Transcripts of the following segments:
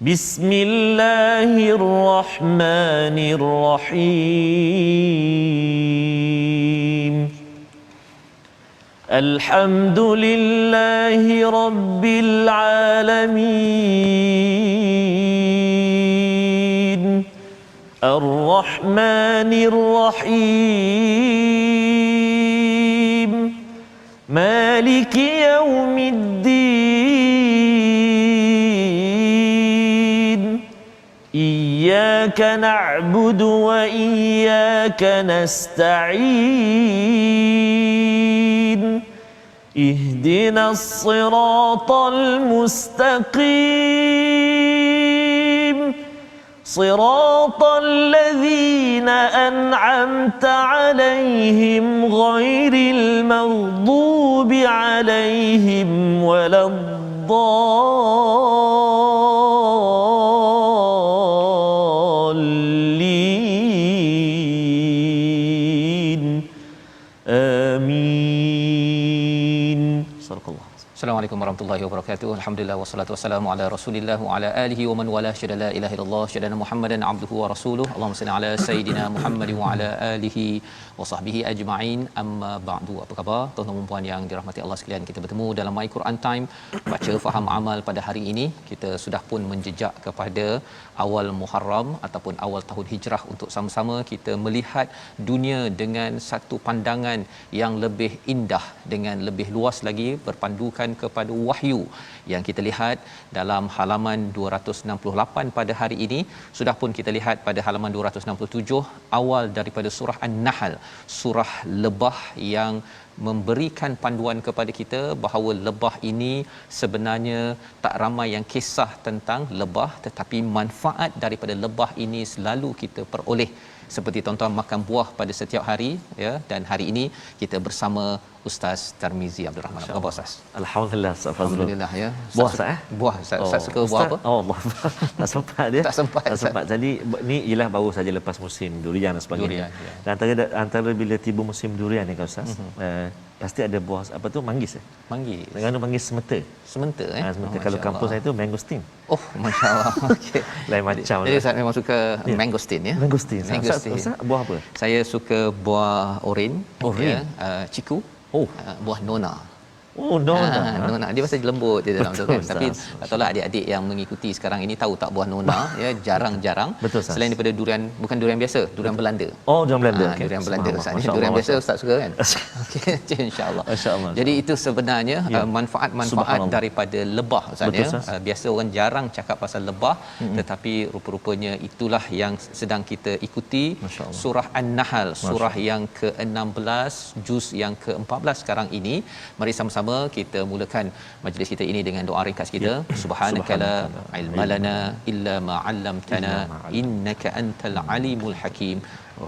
Bismillahirrahmanirrahim. Alhamdulillahi rabbil alamin. Ar-Rahmanir Rahim. Maliki yaumiddin. Iyyaka na'budu wa iyyaka nasta'in. Ihdinas siratal mustaqim. Siratal ladzina an'amta 'alaihim ghairil maghdubi 'alaihim waladdallin. Amin. Sadaqallah. Assalamualaikum warahmatullahi wabarakatuh. Alhamdulillah wassalatu wassalamu ala Rasulillah wa ala alihi wa man wala syada la ilaha illallah syada Muhammadan abduhu wa rasuluh. Allahumma salli ala sayidina Muhammad wa ala alihi wa sahbihi ajma'in. Amma ba'du. Apa khabar tuan-tuan dan puan yang dirahmati Allah sekalian? Kita bertemu dalam My Quran Time, baca faham amal pada hari ini. Kita sudah pun menjejak kepada awal Muharram ataupun awal tahun Hijrah untuk sama-sama kita melihat dunia dengan satu pandangan yang lebih indah, dengan lebih luas lagi, berpandukan kepada wahyu yang kita lihat dalam halaman 268 pada hari ini. Sudah pun kita lihat pada halaman 267 awal daripada surah An-Nahl, surah lebah yang memberikan panduan kepada kita bahawa lebah ini sebenarnya tak ramai yang kisah tentang lebah, tetapi manfaat daripada lebah ini selalu kita peroleh, seperti tuan-tuan makan buah pada setiap hari, ya. Dan hari ini kita bersama Ustaz Tarmizi Abdul Rahman. Apa khabar Ustaz? Alhamdulillah, Ustaz Fazrul. Alhamdulillah, ya. Buah Ustaz Buah. Ustaz suka buah apa? Oh Allah. Tak sempat dia. Tak sempat. Jadi ni ialah baru saja lepas musim durian dan sebagainya. Durian, ya. Dan antara bila tiba musim durian ni kan Ustaz, pasti ada buah apa tu, manggis. Manggis. Dengan manggis semeta. Sementa Semeta. Kalau kampung saya tu mangosteen. Oh, masya-Allah. Okey. Lain macam. Jadi Ustaz memang suka mangosteen, ya. Mangosteen. Ustaz buah apa? Saya suka buah oren. Oren. Ya, ciku. Oh, buah nona. Oh, nona. Nona dia pasal lembut dia dalam tu kan. Betul, Tapi tak tahulah adik-adik yang mengikuti sekarang ini tahu tak buah nona, ya, jarang-jarang. Betul, Ustaz. Selain daripada durian, bukan durian biasa, durian Belanda. Oh, durian Belanda. Okay. Durian Belanda Ustaz. Durian biasa Ustaz suka kan? Okey, insya-Allah. Masya-Allah. Jadi itu sebenarnya manfaat-manfaat daripada lebah Ustaz, ya. Biasa orang jarang cakap pasal lebah, tetapi rupa-rupanya itulah yang sedang kita ikuti. Surah An-Nahl, surah yang ke-16, juz yang ke-14 sekarang ini. Mari sama-sama kita mulakan majlis kita ini dengan doa ringkas kita. Subhanaka la ilma lana illa ma 'allamtana innaka antal alimul hakim.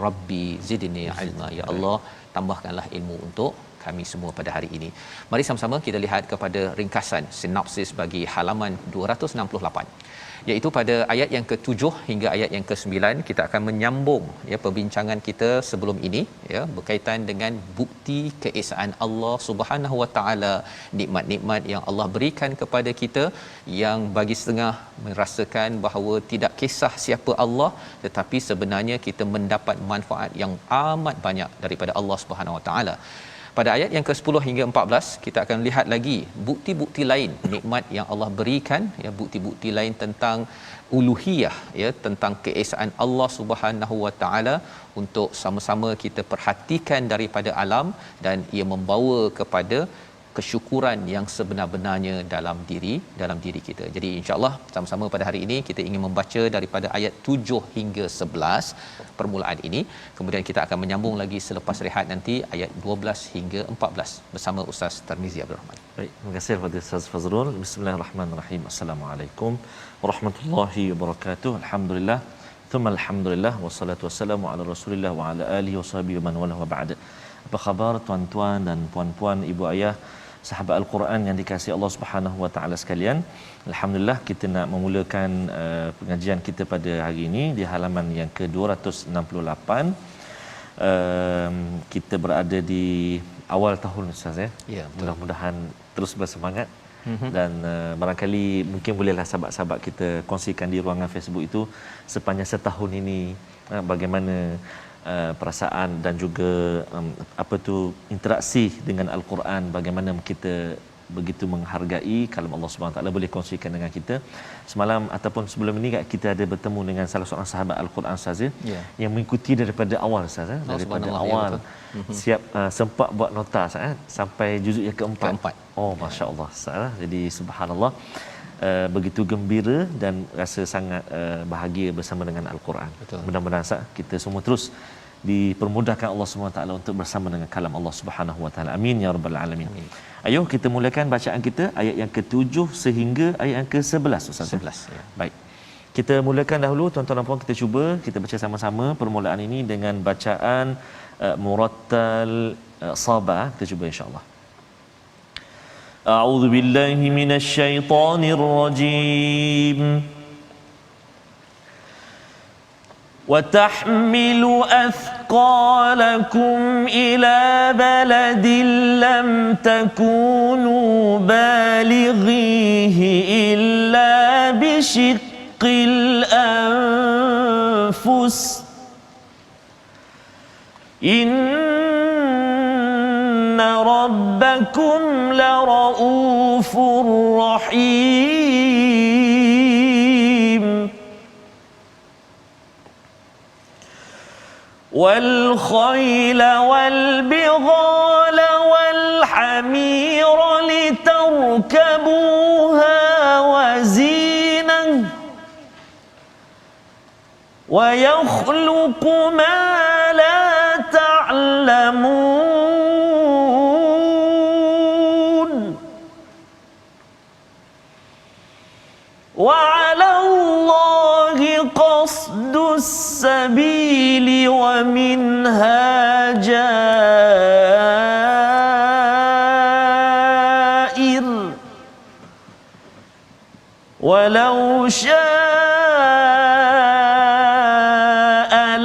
Rabbi zidni ilma, ya Allah, tambahkanlah ilmu untuk kami semua pada hari ini. Mari sama-sama kita lihat kepada ringkasan sinopsis bagi halaman 268, iaitu pada ayat yang ke-7 hingga ayat yang ke-9. Kita akan menyambung, ya, perbincangan kita sebelum ini, ya, berkaitan dengan bukti keesaan Allah Subhanahu Wa Taala, nikmat-nikmat yang Allah berikan kepada kita, yang bagi setengah merasakan bahawa tidak kisah siapa Allah, tetapi sebenarnya kita mendapat manfaat yang amat banyak daripada Allah Subhanahu Wa Taala. Pada ayat yang ke-10 hingga 14 kita akan lihat lagi bukti-bukti lain nikmat yang Allah berikan, ya, bukti-bukti lain tentang uluhiyah, ya, tentang keesaan Allah Subhanahu Wa Taala, untuk sama-sama kita perhatikan daripada alam, dan ia membawa kepada kesyukuran yang sebenar-benarnya dalam diri kita. Jadi insya-Allah sama-sama pada hari ini kita ingin membaca daripada ayat 7 hingga 11 permulaan ini, kemudian kita akan menyambung lagi selepas rehat nanti ayat 12 hingga 14 bersama Ustaz Tarmizi Abdul Rahman. Baik, terima kasih kepada Ustaz Fazrul. Bismillahirrahmanirrahim. Assalamualaikum warahmatullahi wabarakatuh. Alhamdulillah, thumma alhamdulillah, wassalatu wassalamu ala Rasulillah wa ala alihi washabihi man wala wa ba'd. Apa khabar tuan-tuan dan puan-puan, ibu ayah, sahabat Al-Quran yang dikasihi Allah Subhanahu Wa Taala sekalian. Alhamdulillah, kita nak memulakan pengajian kita pada hari ini di halaman yang ke-268. Kita berada di awal tahun Ustaz, ya. Ya, mudah-mudahan terus bersemangat Dan barangkali mungkin bolehlah sahabat-sahabat kita kongsikan di ruangan Facebook itu sepanjang setahun ini bagaimana perasaan dan juga interaksi dengan Al-Quran, bagaimana kita begitu menghargai kalam Allah Subhanahu Wa Taala, boleh kongsikan dengan kita. Semalam ataupun sebelum ini kita ada bertemu dengan salah seorang sahabat Al-Quran Ustaz yang mengikuti daripada awal Ustaz, daripada awal siap sempat buat nota sampai juzuk yang keempat. Oh masya-Allah Ustaz. Jadi subhanallah, begitu gembira dan rasa sangat bahagia bersama dengan Al-Quran. Mudah-mudahan kita semua terus dipermudahkan Allah Subhanahu Wa Taala untuk bersama dengan kalam Allah Subhanahu Wa Taala. Amin ya rabbal alamin. Amin. Ayuh kita mulakan bacaan kita ayat yang ke-7 sehingga ayat yang ke-11 Ustaz. 11 ya. Baik. Kita mulakan dahulu tuan-tuan dan puan, kita cuba kita baca sama-sama permulaan ini dengan bacaan murattal sabah. Kita cuba insya-Allah. A'udzu billahi minasyaitonir rajim. وَتَحْمِلُ أَثْقَالَكُمْ إِلَى بَلَدٍ لَّمْ تَكُونُوا بَالِغِيهِ إِلَّا بِشِقِّ الْأَنفُسِ إِنَّ رَبَّكُمْ لَرَءُوفٌ رَّحِيمٌ وَالْخَيْلَ وَالْبِغَالَ وَالْحَمِيرَ لِتَرْكَبُوهَا وَزِينَةً وَيَخْلُقُ مَا لَا تَعْلَمُونَ وَعَلَى اللَّهِ قَصْدُ السَّبِيلِ وَمِنْهَا جَائِرٌ وَلَوْ شَاءَ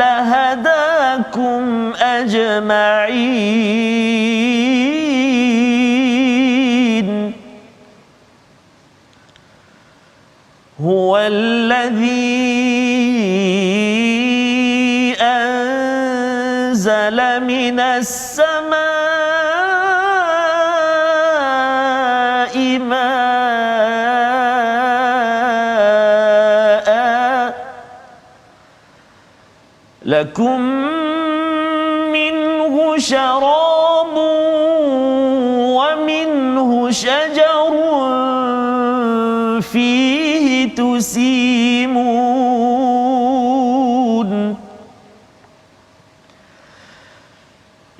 لَهَدَاكُمْ أَجْمَعِينَ هُوَ الَّذِي أنزل من السماء ماء لكم منه شراب ومنه شجر فيه تسيمون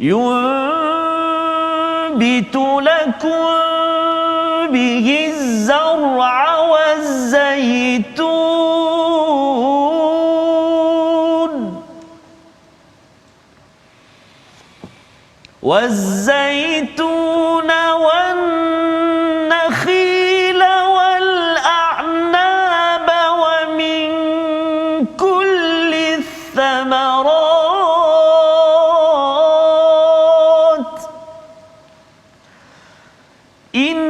ينبت لكم به الزرع والزيتون والنخيل والأعناب ومن كل الثمرات إن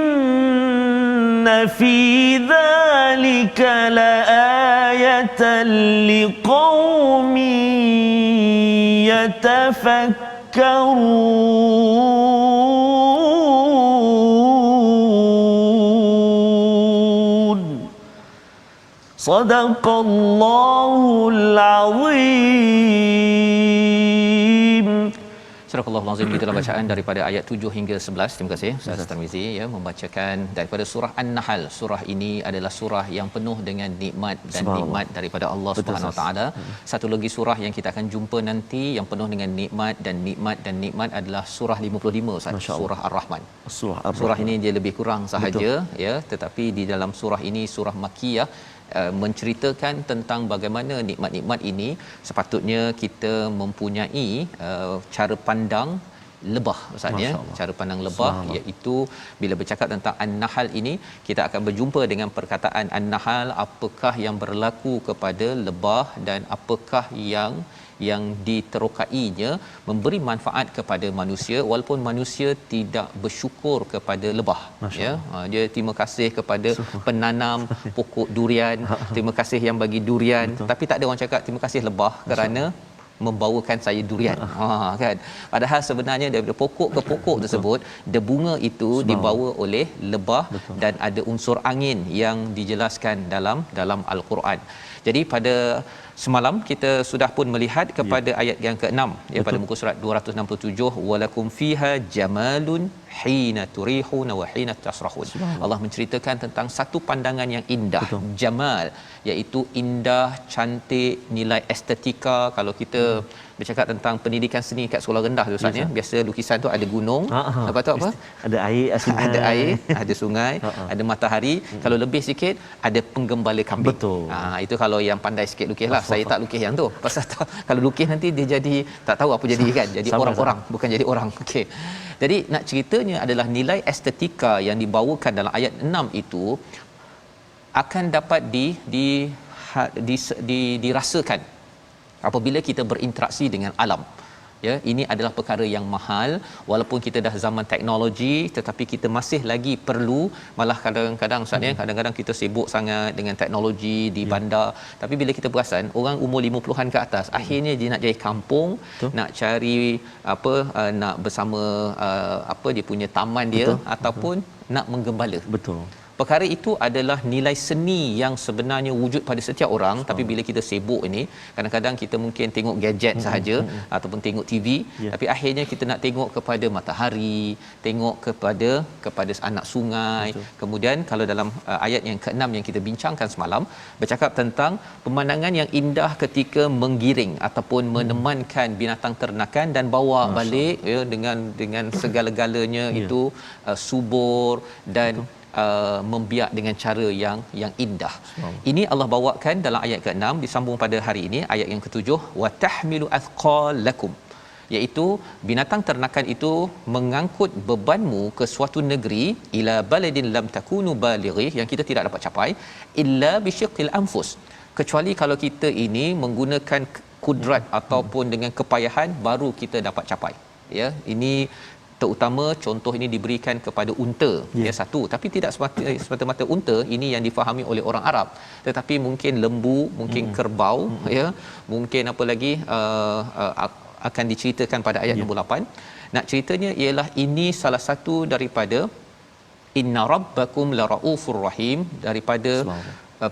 في ذلك لآية لقوم يتفكرون صدق الله العظيم. Surah Al-Azim, itulah bacaan daripada ayat 7 hingga 11. Terima kasih Ustaz Tarmizi ya, membacakan daripada surah An-Nahl. Surah ini adalah surah yang penuh dengan nikmat dan nikmat daripada Allah Subhanahu Wa Taala. Satu lagi surah yang kita akan jumpa nanti yang penuh dengan nikmat dan nikmat adalah surah 55 Ustaz, surah Ar-Rahman. Surah ini dia lebih kurang sahaja ya, tetapi di dalam surah ini surah Makkiyah menceritakan tentang bagaimana nikmat-nikmat ini sepatutnya kita mempunyai cara pandang lebah Ustaz ya, cara pandang lebah, iaitu bila bercakap tentang An-Nahl ini kita akan berjumpa dengan perkataan An-Nahl, apakah yang berlaku kepada lebah dan apakah yang yang diterokainya memberi manfaat kepada manusia walaupun manusia tidak bersyukur kepada lebah. Ya, dia terima kasih kepada penanam pokok durian, terima kasih yang bagi durian. Betul. Tapi tak ada orang cakap terima kasih lebah kerana membawakan saya durian. Kan. Padahal sebenarnya daripada pokok ke pokok tersebut, debunga itu dibawa oleh lebah. Betul. Dan ada unsur angin yang dijelaskan dalam Al-Quran. Jadi pada semalam kita sudah pun melihat kepada ayat yang ke-6 ya, pada muka surat 267, walakum fiha jamalun hina turihuna wa hina tasrahun. Allah menceritakan tentang satu pandangan yang indah. Betul. Jamal iaitu indah, cantik, nilai estetika. Kalau kita bercakap tentang pendidikan seni kat sekolah rendah tu Ustaz ya, biasa lukisan tu ada gunung, lepas tu apa? Ada air, sungai. Ada air, ada sungai, ada matahari. Kalau lebih sikit ada penggembala kambing. Betul. Itu kalau yang pandai sikit lukis lah. Saya tak lukis yang tu. Pasal kalau lukis nanti dia jadi tak tahu apa jadi kan. Jadi orang-orang bukan jadi orang. Okey. Jadi nak ceritanya adalah nilai estetika yang dibawakan dalam ayat 6 itu akan dapat dirasakan apabila kita berinteraksi dengan alam. Ya, ini adalah perkara yang mahal walaupun kita dah zaman teknologi, tetapi kita masih lagi perlu, malah kadang-kadang Ustaz ya, kadang-kadang kita sibuk sangat dengan teknologi di bandar, tapi bila kita perasan orang umur 50-an ke atas akhirnya dia nak jadi kampung. Betul. Nak cari apa, nak bersama apa dia punya taman dia. Betul. Ataupun nak menggembala. Betul. Perkara itu adalah nilai seni yang sebenarnya wujud pada setiap orang. Tapi bila kita sibuk ini, kadang-kadang kita mungkin tengok gadget sahaja ataupun tengok TV, tapi akhirnya kita nak tengok kepada matahari, tengok kepada anak sungai. Betul. Kemudian kalau dalam ayat yang ke-6 yang kita bincangkan semalam bercakap tentang pemandangan yang indah ketika menggiring ataupun menemankan binatang ternakan dan bawa balik ya, dengan segala-galanya. Itu subur dan betul. Membiak dengan cara yang indah. Ini Allah bawakan dalam ayat ke-6, disambung pada hari ini ayat yang ke-7, wa tahmilu athqalakum, iaitu binatang ternakan itu mengangkut bebanmu ke suatu negeri, ila baladin lam takunu balighi, yang kita tidak dapat capai, illa bisyiqqil anfus, kecuali kalau kita ini menggunakan kudrat ataupun dengan kepayahan baru kita dapat capai. Ya, ini terutama contoh ini diberikan kepada unta, ya satu, tapi tidak semata-mata unta ini yang difahami oleh orang Arab, tetapi mungkin lembu, mungkin kerbau, ya, mungkin apa lagi akan diceritakan pada ayat nombor 8. Nak ceritanya ialah ini salah satu daripada inna rabbakum laraufur rahim, daripada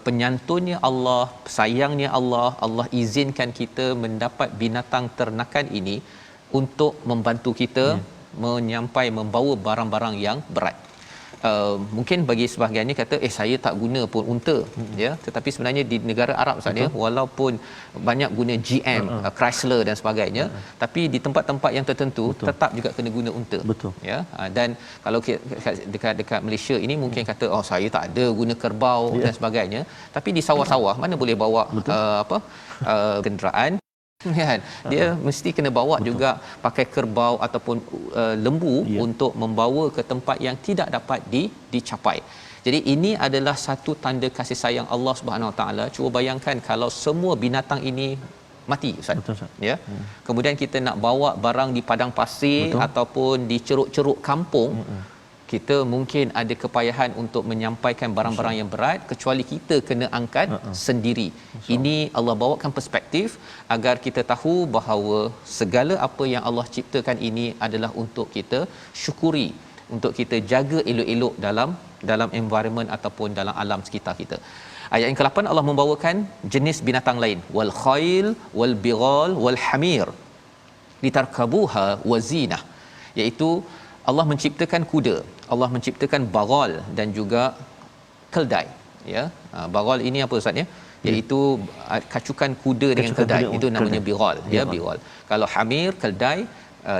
penyantunnya Allah, sayangnya Allah. Allah izinkan kita mendapat binatang ternakan ini untuk membantu kita membawa barang-barang yang berat. Mungkin bagi sebahagiannya kata saya tak guna pun unta, ya, tetapi sebenarnya di negara Arab Ustaz ya, walaupun banyak guna GM, Chrysler dan sebagainya, tapi di tempat-tempat yang tertentu tetap juga kena guna unta. Betul. Ya, dan kalau dekat Malaysia ini mungkin kata saya tak ada guna kerbau dan sebagainya, tapi di sawah-sawah mana boleh bawa kenderaan kan, dia mesti kena bawa juga pakai kerbau ataupun lembu untuk membawa ke tempat yang tidak dapat dicapai. Jadi ini adalah satu tanda kasih sayang Allah Subhanahu Wa Taala. Cuba bayangkan kalau semua binatang ini mati Ustaz. Betul, Ustaz. Ya. Kemudian kita nak bawa barang di padang pasir ataupun di ceruk-ceruk kampung, kita mungkin ada kepayahan untuk menyampaikan barang-barang yang berat, kecuali kita kena angkat sendiri. Ini Allah bawakan perspektif agar kita tahu bahawa segala apa yang Allah ciptakan ini adalah untuk kita syukuri, untuk kita jaga elok-elok dalam environment ataupun dalam alam sekitar kita. Ayat yang ke-8 Allah membawakan jenis binatang lain, wal khail wal bighal wal hamir litarkabuha wazinah, iaitu Allah menciptakan kuda, Allah menciptakan baghal dan juga keldai. Ya, baghal ini apa Ustaz ya? Iaitu kacukan kuda dengan keldai, itu namanya bighal. Ya, bighal. Kalau hamir, keldai,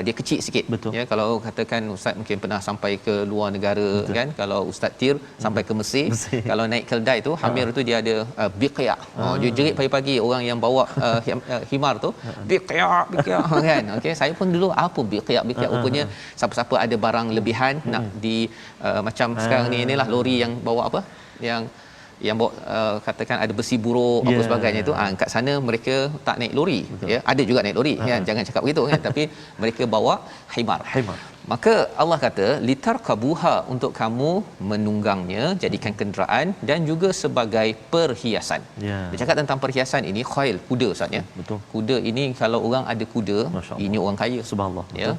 dia kecil sikit. Betul. Ya, kalau katakan Ustaz mungkin pernah sampai ke luar negara. Betul. Kan, kalau Ustaz Tir sampai ke Mesir, kalau naik keldai tu, hamir tu dia ada biqya'. Dia jerit pagi-pagi orang yang bawa himar tu, biqya' kan. Okey, saya pun dulu apa biqya', rupanya siapa-siapa ada barang lebihan nak di macam sekarang ni inilah lori yang bawa apa, yang yang bawa katakan ada besi buruk apa sebagainya tu, kat sana mereka tak naik lori. Betul. Ya, ada juga naik lori kan, jangan cakap begitu kan, tapi mereka bawa himar. Maka Allah kata litarkabuha, untuk kamu menunggangnya, jadikan kenderaan dan juga sebagai perhiasan. Dia cakap tentang perhiasan ini khail, kuda Ustaz ya. Betul. Kuda ini kalau orang ada kuda, ini orang kaya. Subhanallah. Ya.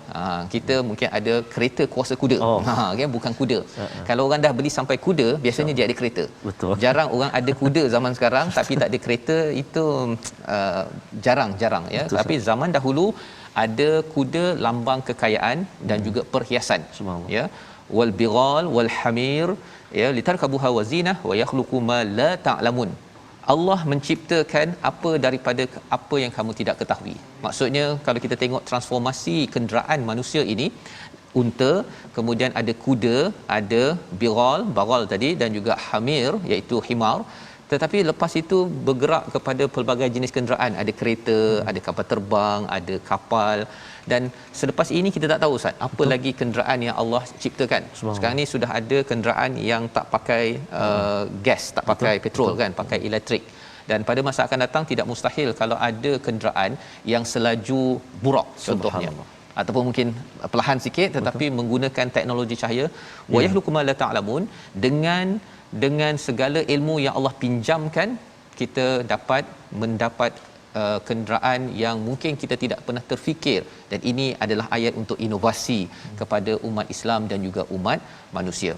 Kita mungkin ada kereta kuasa kuda. Kan, bukan kuda. Kalau orang dah beli sampai kuda, biasanya dia ada kereta. Betul. Jarang orang ada kuda zaman sekarang tapi tak ada kereta, itu jarang ya. Betul, tapi zaman dahulu ada kuda, lambang kekayaan dan juga perhiasan. Ya, wal bighal wal hamir, ya, litarkabuha wazinah wa yakhluqu ma la ta'lamun. Allah menciptakan apa daripada apa yang kamu tidak ketahui. Maksudnya kalau kita tengok transformasi kenderaan manusia ini, unta, kemudian ada kuda, ada bagal tadi, dan juga hamir iaitu himar. Tetapi lepas itu bergerak kepada pelbagai jenis kenderaan, ada kereta, ada kapal terbang, ada kapal, dan selepas ini kita tak tahu Ustaz apa lagi kenderaan yang Allah ciptakan. Sekarang ni sudah ada kenderaan yang tak pakai gas, tak pakai petrol kan, pakai elektrik. Dan pada masa akan datang tidak mustahil kalau ada kenderaan yang selaju burak contohnya, ataupun mungkin perlahan sikit tetapi menggunakan teknologi cahaya. Wa yakhluqu ma la ta'lamun, dengan segala ilmu yang Allah pinjamkan, kita dapat mendapat kenderaan yang mungkin kita tidak pernah terfikir, dan ini adalah ayat untuk inovasi kepada umat Islam dan juga umat manusia.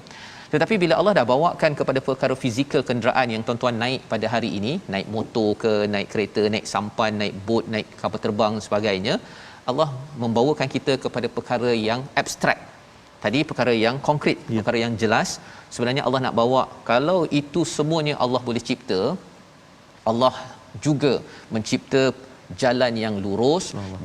Tetapi bila Allah dah bawakan kepada perkara fizikal kenderaan yang tuan-tuan naik pada hari ini, naik motor ke, naik kereta, naik sampan, naik bot, naik kapal terbang sebagainya, Allah membawakan kita kepada perkara yang abstrak. Tadi perkara yang konkret, perkara yang jelas. Sebenarnya Allah nak bawa, kalau itu semuanya Allah boleh cipta, Allah juga mencipta jalan yang lurus,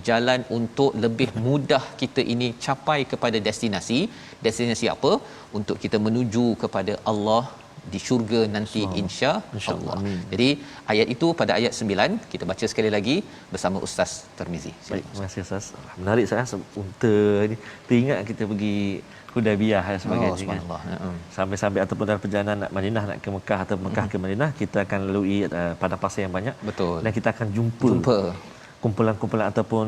jalan untuk lebih mudah kita ini capai kepada destinasi. Destinasi apa? Untuk kita menuju kepada Allah di syurga nanti, insya-Allah. Jadi ayat itu pada ayat 9 kita baca sekali lagi bersama Ustaz Tarmizi. Baik, terima kasih Ustaz. Menarik saya unta ni. Teringat kita pergi Hudaybiyah dan sebagainya kan. Sampai ataupun dalam perjalanan nak Madinah, nak ke Mekah atau Mekah ke Madinah, kita akan lalui padang pasir yang banyak. Betul. Dan kita akan jumpa kumpulan-kumpulan ataupun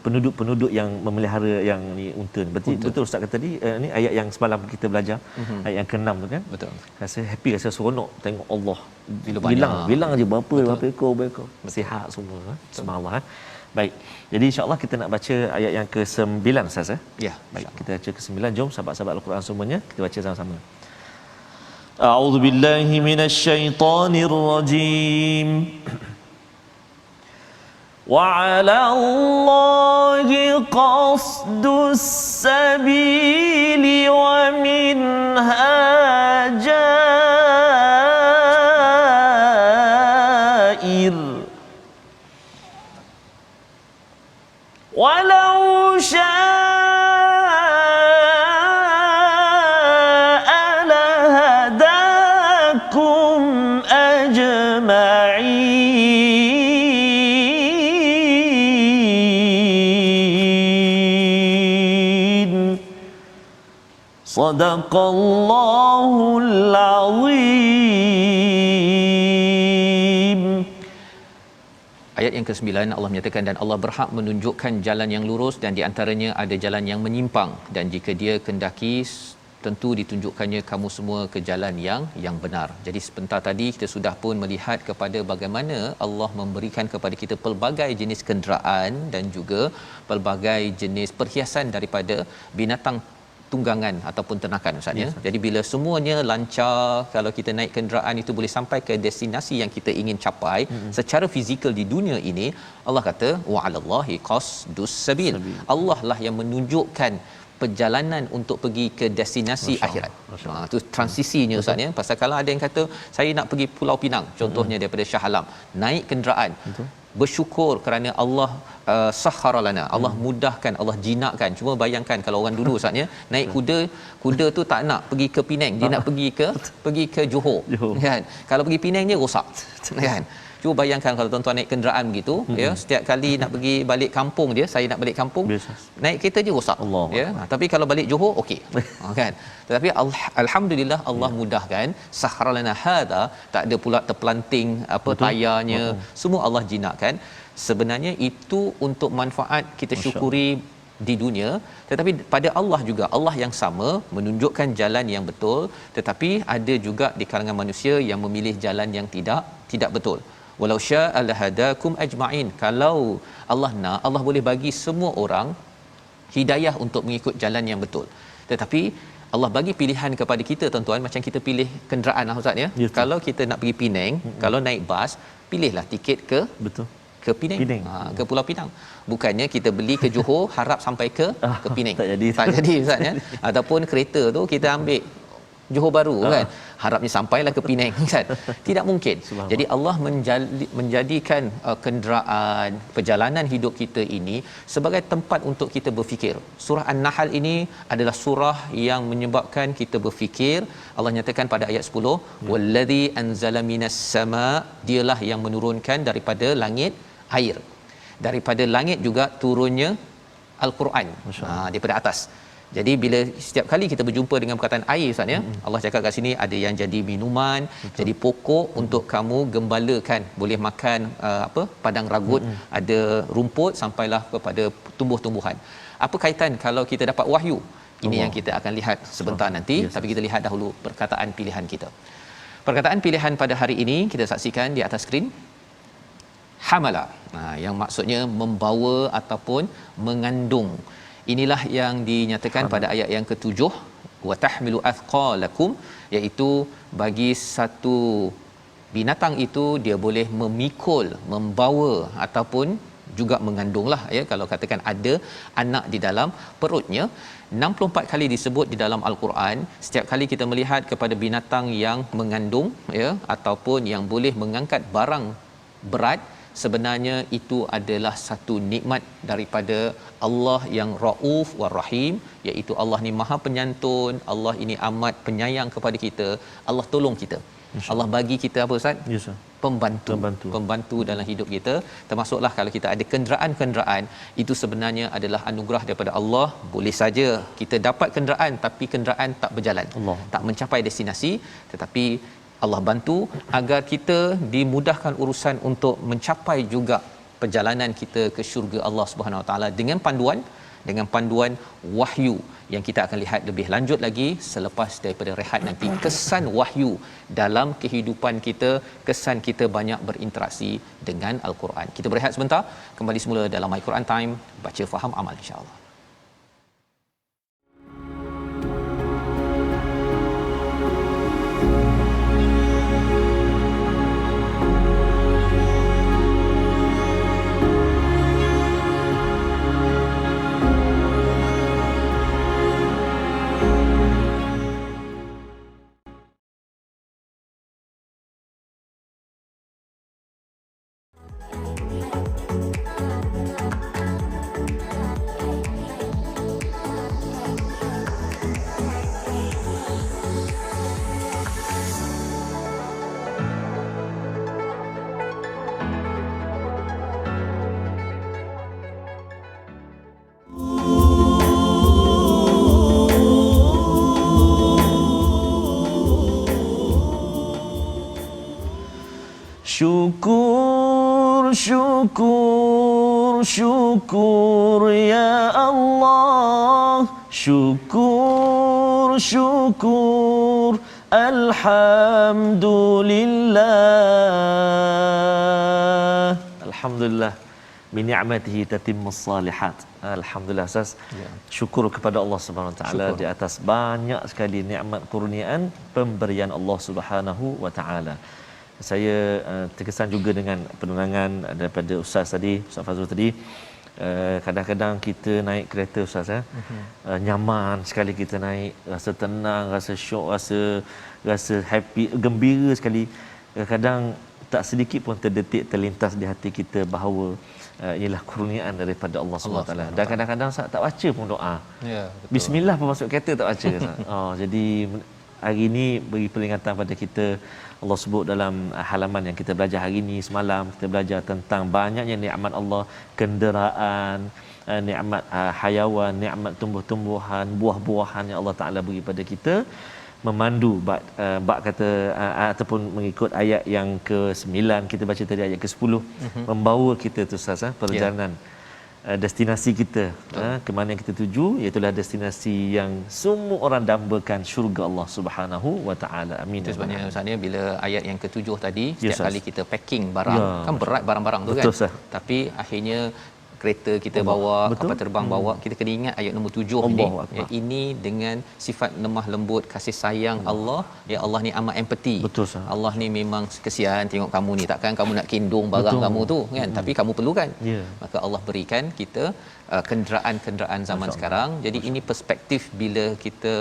penduduk-penduduk yang memelihara yang ni unta ni. Betul Ustaz kata tadi, ni ayat yang semalam kita belajar, ayat yang ke-6 tu kan. Betul. Rasa happy, rasa seronok tengok Allah bilang je berapa ekor sihat semua kan. Subhanallah kan. Baik. Jadi insya-Allah kita nak baca ayat yang ke-9 Ustaz ya. Ya, baik. Kita baca ke-9. Jom sahabat-sahabat Al-Quran semuanya kita baca sama-sama. A'udzubillahi minasyaitonir rajim. وعلى الله قصد السبيل ومنها جائر ولو شاء لهداكم أجمعين صدق الله العظيم. Ayat yang ke-9 Allah menyatakan, dan Allah berhak menunjukkan jalan yang lurus dan di antaranya ada jalan yang menyimpang, dan jika dia kendaki tentu ditunjukkannya kamu semua ke jalan yang benar. Jadi sebentar tadi kita sudah pun melihat kepada bagaimana Allah memberikan kepada kita pelbagai jenis kenderaan dan juga pelbagai jenis perhiasan daripada binatang tunggangan ataupun ternakan Ustaz ya. Jadi bila semuanya lancar, kalau kita naik kenderaan itu boleh sampai ke destinasi yang kita ingin capai secara fizikal di dunia ini, Allah kata wa 'alallahi qasdus sabil. Allah lah yang menunjukkan perjalanan untuk pergi ke destinasi akhirat. Itu transisinya Ustaz ya. Pasal kalau ada yang kata saya nak pergi Pulau Pinang contohnya daripada Shah Alam, naik kenderaan. Bersyukur kerana Allah sahhara lana, Allah mudahkan, Allah jinakkan. Cuma bayangkan kalau orang dulu Ustaz ya, naik kuda tu tak nak pergi ke Penang, dia nak pergi ke Johor kan. Kalau pergi Penang dia rosak kan. Cuba bayangkan kalau tuan-tuan naik kenderaan begitu, ya, setiap kali nak pergi balik kampung dia, saya nak balik kampung, Biasa. naik kereta je rosak. Allah. Ya. Tapi kalau balik Johor okey. Kan. Tetapi alhamdulillah Allah mudahkan, sahharalana hada, tak ada pula terpelanting apa tayarnya, semua Allah jinakkan. Sebenarnya itu untuk manfaat kita syukuri di dunia, tetapi pada Allah juga, Allah yang sama menunjukkan jalan yang betul, tetapi ada juga di kalangan manusia yang memilih jalan yang tidak betul. Walau syaa lahadakum ajma'in, kalau Allah nak, Allah boleh bagi semua orang hidayah untuk mengikut jalan yang betul. Tetapi Allah bagi pilihan kepada kita tuan-tuan, macam kita pilih kenderaan lah Ustaz ya. Yes, kalau kita nak pergi Penang, kalau naik bas, pilihlah tiket ke Penang. Ke Pulau Pinang. Bukannya kita beli ke Johor harap sampai ke Penang. Tak jadi Ustaz ya. Ataupun kereta tu kita ambil Johor Bahru kan, harapnya sampailah ke Penang kan. Tidak mungkin. Jadi Allah menjadikan kenderaan, perjalanan hidup kita ini sebagai tempat untuk kita berfikir. Surah An-Nahl ini adalah surah yang menyebabkan kita berfikir. Allah nyatakan pada ayat 10, wallazi anzala minas sama, dialah yang menurunkan daripada langit air. Daripada langit juga turunnya Al-Quran, daripada atas. Jadi bila setiap kali kita berjumpa dengan perkataan air Ustaz ya, Allah cakap kat sini ada yang jadi minuman, jadi pokok untuk kamu gembalakan, boleh makan padang ragut, ada rumput sampailah kepada tumbuh-tumbuhan. Apa kaitan kalau kita dapat wahyu? Ini yang kita akan lihat sebentar nanti, tapi kita lihat dahulu perkataan pilihan kita. Perkataan pilihan pada hari ini kita saksikan di atas skrin. Hamala, yang maksudnya membawa ataupun mengandung. Inilah yang dinyatakan pada ayat yang ke-7, wa tahmilu athqalakum, iaitu bagi satu binatang itu dia boleh memikul, membawa ataupun juga mengandunglah ya, kalau katakan ada anak di dalam perutnya. 64 kali disebut di dalam Al-Quran. Setiap kali kita melihat kepada binatang yang mengandung ya, ataupun yang boleh mengangkat barang berat, sebenarnya itu adalah satu nikmat daripada Allah yang Rauf wa Rahim, iaitu Allah ni Maha Penyantun, Allah ini amat penyayang kepada kita, Allah tolong kita. Allah bagi kita apa Ustaz? Yes, Pembantu dalam hidup kita. Termasuklah kalau kita ada kenderaan-kenderaan, itu sebenarnya adalah anugerah daripada Allah. Boleh saja kita dapat kenderaan tapi kenderaan tak berjalan, tak mencapai destinasi, tetapi Allah bantu agar kita dimudahkan urusan untuk mencapai juga perjalanan kita ke syurga Allah Subhanahu Wa Taala dengan panduan wahyu yang kita akan lihat lebih lanjut lagi selepas daripada rehat nanti. Kesan wahyu dalam kehidupan kita, kesan kita banyak berinteraksi dengan Al-Quran. Kita berehat sebentar, kembali semula dalam My Quran Time, baca faham amal insya-Allah. Syukur, syukur, syukur ya Allah. Syukur, syukur, alhamdulillah. Alhamdulillah. Bi ni'matihi tatimmus salihat. Alhamdulillah Ustaz. Syukur kepada Allah Subhanahu Wa Taala di atas banyak sekali nikmat kurniaan pemberian Allah Subhanahu Wa Taala. Saya terkesan juga dengan penerangan daripada Ustaz tadi, Ustaz Fazrul tadi. Kadang-kadang kita naik kereta Ustaz nyaman sekali kita naik, rasa tenang, rasa syok, rasa happy, gembira sekali. Kadang tak sedikit pun terlintas di hati kita bahawa ialah kurniaan daripada Allah SWT. Dan kadang-kadang Ustaz tak baca pun doa. Ya, betul. Bismillah pun masuk kereta tak baca Ustaz. Jadi hari ini beri peringatan pada kita. Allah sebut dalam halaman yang kita belajar hari ini, semalam kita belajar tentang banyaknya nikmat Allah, kenderaan, nikmat hayawan, nikmat tumbuh-tumbuhan, buah-buahan yang Allah Taala beri pada kita, memandu bab kata ataupun mengikut ayat yang ke-9 kita baca tadi, ayat ke-10, membawa kita tu Ustaz perjalanan destinasi kita ke mana yang kita tuju, iaitu destinasi yang semua orang dambakan, syurga Allah Subhanahu wa taala. Amin. Itu sebabnya Ustaz bila ayat yang ke-7 tadi, setiap kali kita packing barang kan berat barang-barang tu kan. Tapi akhirnya kereta kita bawa, kapal terbang bawa, kita kena ingat ayat nombor 7 ini. Ini dengan sifat lemah lembut, kasih sayang Allah. Ya Allah ni amat empati. Allah ni memang kesian tengok kamu ni, takkan kamu nak kindung barang kamu tu kan, tapi kamu perlukan. Maka Allah berikan kita kenderaan-kenderaan zaman sekarang. Jadi ini perspektif bila kita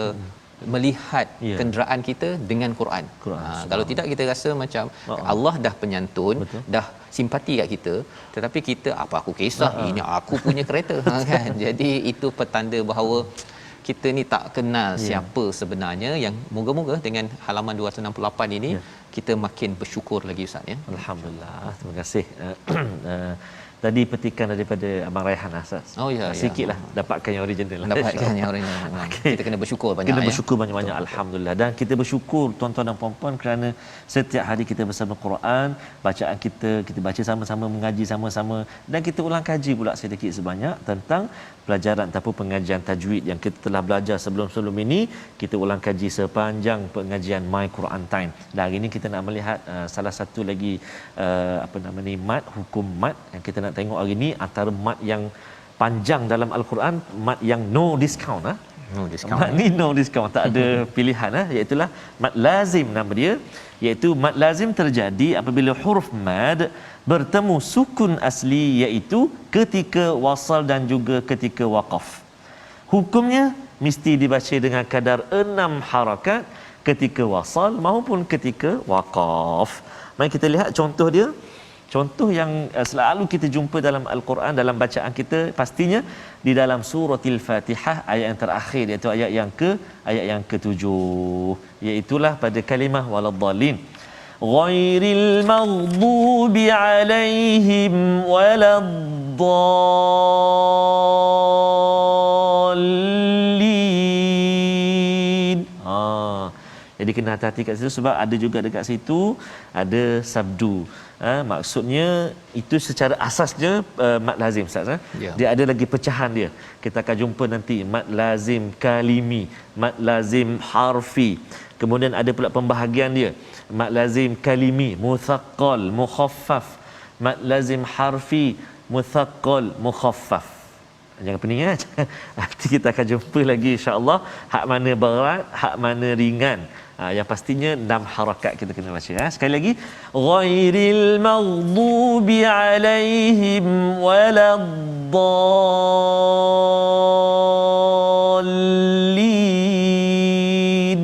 melihat kenderaan kita dengan Quran. Kalau tidak kita rasa macam Allah dah penyantun, dah simpati kat kita, tetapi kita apa aku kisah ini aku punya kereta kan. Jadi itu petanda bahawa kita ni tak kenal siapa sebenarnya, yang moga-moga dengan halaman 268 ini kita makin bersyukur lagi Ustaz ya. Alhamdulillah. Terima kasih. Tadi petikan daripada Abang Raihan Asas. Sikitlah dapatkan yang original. Dapatkan yang original. Kita kena bersyukur banyak. Kena bersyukur banyak-banyak. Alhamdulillah. Dan kita bersyukur tuan-tuan dan puan-puan kerana setiap hari kita bersama Quran, bacaan kita baca sama-sama, mengaji sama-sama, dan kita ulang kaji pula sedikit sebanyak tentang pelajaran ataupun pengajian tajwid yang kita telah belajar sebelum-sebelum ini. Kita ulang kaji sepanjang pengajian My Quran Time. Dan hari ini kita nak melihat salah satu lagi mat, hukum mat yang kita nak tengok hari ini, antara mat yang panjang dalam Al-Quran, mat yang no discount. Mat ni no discount, tak ada pilihan, iaitu mat lazim nama dia, iaitu mat lazim terjadi apabila huruf mad bertemu sukun asli, iaitu ketika wasal dan juga ketika waqaf. Hukumnya mesti dibaca dengan kadar 6 harakat ketika wasal maupun ketika waqaf. Mari kita lihat contoh dia. Contoh yang selalu kita jumpa dalam Al-Quran, dalam bacaan kita, pastinya di dalam surah Al-Fatihah ayat yang terakhir, iaitu ayat yang ke-7, iaitulah pada kalimah waladdallin, ghairil maghdubi alaihim waladdallin. Jadi kena hati-hati kat situ, sebab ada juga dekat situ ada sabdu. Maksudnya itu secara asasnya mat lazim Ustaz. Dia ada lagi pecahan dia. Kita akan jumpa nanti mat lazim kalimi, mat lazim harfi. Kemudian ada pula pembahagian dia. Mat lazim kalimi, muthaqqal, mukhaffaf. Mat lazim harfi, muthaqqal, mukhaffaf. Jangan pening kan? Nanti kita akan jumpa lagi insya-Allah hak mana berat, hak mana ringan. Yang pastinya 6 harakat kita kena baca. Sekali lagi, ghairil maghdubi alaihim waladdallin.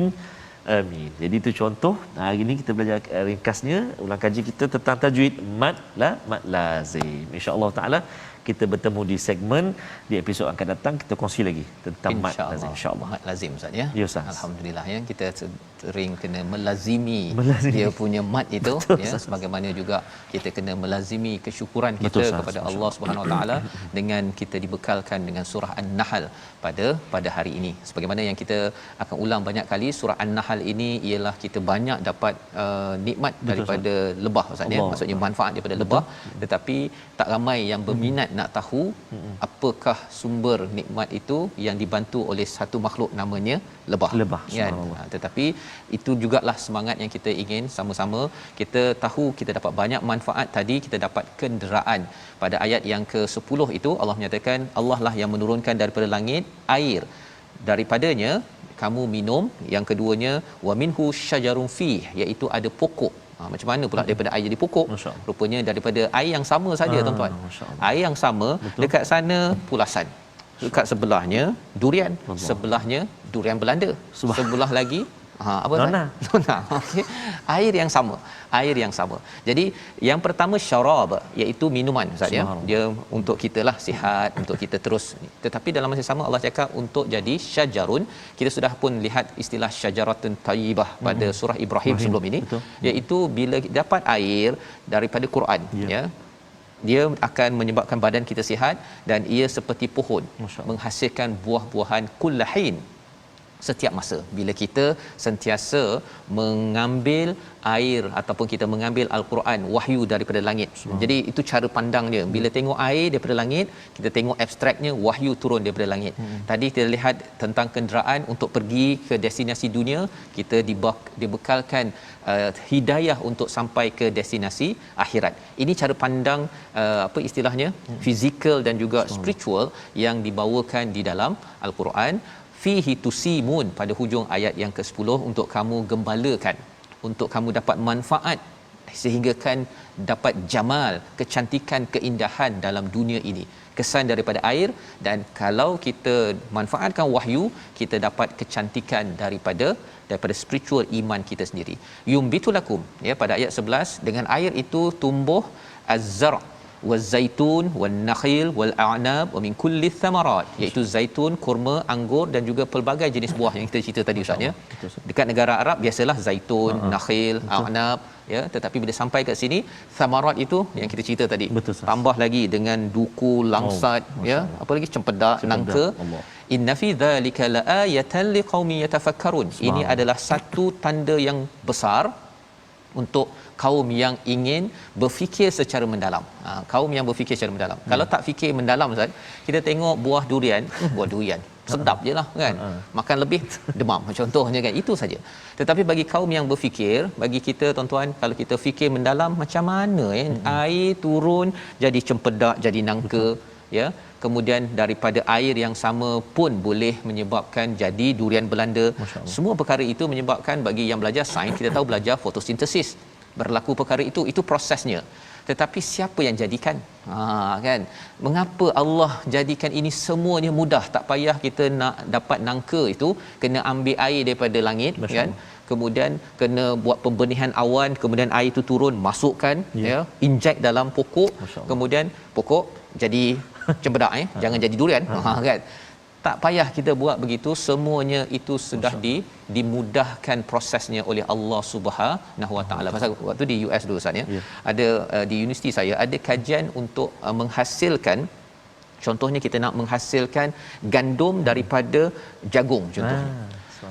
Amin. Jadi itu contoh. Hari ini kita belajar ringkasnya, ulang kaji kita tentang tajwid mat lazim. Insya-Allah taala kita bertemu di segmen di episod akan datang, kita kongsi lagi tentang mat lazim insya-Allah. Mat lazim Ustaz ya. Ya Ustaz. Alhamdulillah ya, kita sering kena melazimi dia punya mat itu ya, sebagaimana juga kita kena melazimi kesyukuran kita kepada Allah Subhanahu Wa Taala dengan kita dibekalkan dengan surah An-Nahl pada hari ini. Sebagaimana yang kita akan ulang banyak kali, surah An-Nahl ini ialah kita banyak dapat nikmat daripada lebah Ustaz ya. Maksudnya manfaat daripada lebah, tetapi tak ramai yang berminat nak tahu apakah sumber nikmat itu yang dibantu oleh satu makhluk namanya lebah kan. Tetapi itu jugalah semangat yang kita ingin sama-sama kita tahu. Kita dapat banyak manfaat. Tadi kita dapat kenderaan. Pada ayat yang ke-10 itu Allah menyatakan Allah lah yang menurunkan daripada langit air, daripadanya kamu minum. Yang keduanya wa minhu syajarun fih, iaitu ada pokok. Macam mana pula daripada air jadi pokok? Rupanya daripada air yang sama saja tuan-tuan. Air yang sama. Dekat sana pulasan, dekat sebelahnya durian, sebelahnya durian Belanda, sebelah lagi Apa Nona. Nona. Okey. Air yang sama. Air yang sama. Jadi yang pertama syarab iaitu minuman Ustaz ya. Dia untuk kita lah sihat, untuk kita terus. Tetapi dalam masa yang sama Allah cakap untuk jadi syajarun. Kita sudah pun lihat istilah syajaratun tayyibah pada surah Ibrahim sebelum ini. Betul. Iaitu bila dapat air daripada Quran ya. Dia akan menyebabkan badan kita sihat dan ia seperti pohon menghasilkan buah-buahan kullahin setiap masa. Bila kita sentiasa mengambil air ataupun kita mengambil al-Quran wahyu daripada langit. Jadi itu cara pandang dia. Bila tengok air daripada langit, kita tengok abstraknya wahyu turun daripada langit. Tadi kita lihat tentang kenderaan untuk pergi ke destinasi dunia, kita dibekalkan hidayah untuk sampai ke destinasi akhirat. Ini cara pandang apa istilahnya? Fizikal dan juga spiritual yang dibawakan di dalam al-Quran. Fihi tusimun pada hujung ayat yang ke-10 untuk kamu gembalakan, untuk kamu dapat manfaat sehingga kan dapat jamal, kecantikan, keindahan dalam dunia ini. Kesan daripada air, dan kalau kita manfaatkan wahyu, kita dapat kecantikan daripada spiritual iman kita sendiri. Yumbitulakum ya pada ayat 11, dengan air itu tumbuh az-zar' wazaitun wan nakhil wal a'nab wa min kulli thamarat, iaitu zaitun, kurma, anggur dan juga pelbagai jenis buah yang kita cerita tadi Ustaz ya. Dekat negara Arab biasalah zaitun, nakhil, a'nab ya, tetapi bila sampai kat sini thamarat itu yang kita cerita tadi. Tambah lagi dengan duku, langsat ya, apa lagi cempedak, nangka. Inna fi dzalika laayatan liqaumin yatafakkarun. Ini adalah satu tanda yang besar untuk kaum yang ingin berfikir secara mendalam. Kaum yang berfikir secara mendalam. Kalau tak fikir mendalam Ustaz, kita tengok buah durian, buah durian sedap je lah kan. Makan lebih demam contohnya kan, itu saja. Tetapi bagi kaum yang berfikir, bagi kita tuan-tuan, kalau kita fikir mendalam, macam mana air turun jadi cempedak, jadi nangka ya. Kemudian daripada air yang sama pun boleh menyebabkan jadi durian Belanda. Semua perkara itu menyebabkan, bagi yang belajar sains, kita tahu belajar fotosintesis. Berlaku perkara itu prosesnya. Tetapi siapa yang jadikan? Kan? Mengapa Allah jadikan ini semuanya mudah? Tak payah kita nak dapat nangka itu, kena ambil air daripada langit kan? Kemudian kena buat pembenihan awan, kemudian air itu turun, masukkan ya, inject dalam pokok, kemudian pokok jadi cempedak jangan jadi durian. Kan? Tak payah kita buat begitu, semuanya itu sudah dimudahkan prosesnya oleh Allah Subhanahu Wa Taala. Pasal waktu di US dulu Ustaz ya, ada di universiti saya ada kajian untuk menghasilkan, contohnya kita nak menghasilkan gandum daripada jagung contohnya.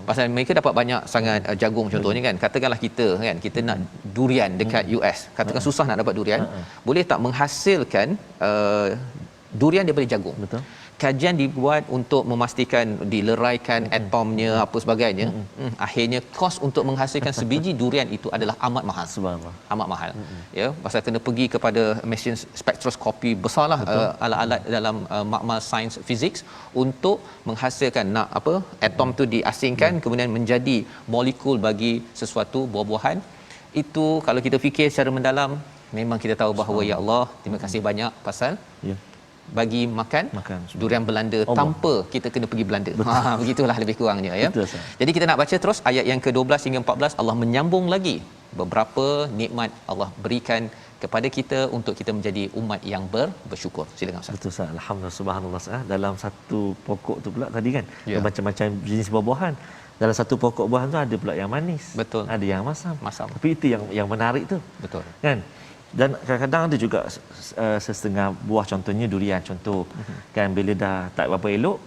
Pasal mereka dapat banyak sangat jagung contohnya kan. Katakanlah kita nak durian dekat US. Katakan susah nak dapat durian. Boleh tak menghasilkan durian daripada jagung? Betul. Kajian dibuat untuk memastikan dileraikan atomnya apa sebagainya. Akhirnya kos untuk menghasilkan sebiji durian itu adalah amat mahal. Subhanallah. Amat mahal. Ya, pasal kena pergi kepada mesin spektroskopi besarlah, alat-alat dalam makmal sains fizik untuk menghasilkan atom tu diasingkan kemudian menjadi molekul bagi sesuatu buah-buahan. Itu kalau kita fikir secara mendalam, memang kita tahu bahawa ya Allah, terima kasih banyak pasal bagi makan durian Belanda Allah, tanpa kita kena pergi Belanda. Begitulah lebih kurangnya ya. Betul, jadi kita nak baca terus ayat yang ke-12 hingga 14. Allah menyambung lagi beberapa nikmat Allah berikan kepada kita untuk kita menjadi umat yang bersyukur. Silakan Ustaz. Betul Ustaz. Alhamdulillah, subhanallah Ustaz. Dalam satu pokok tu pula tadi kan, macam-macam jenis buah-buahan. Dalam satu pokok buah tu ada pula yang manis. Betul. Ada yang masam. Tapi itu yang menarik tu. Betul. Kan? Dan kadang-kadang ada juga setengah buah, contohnya durian contoh kan, bila dah tak berapa elok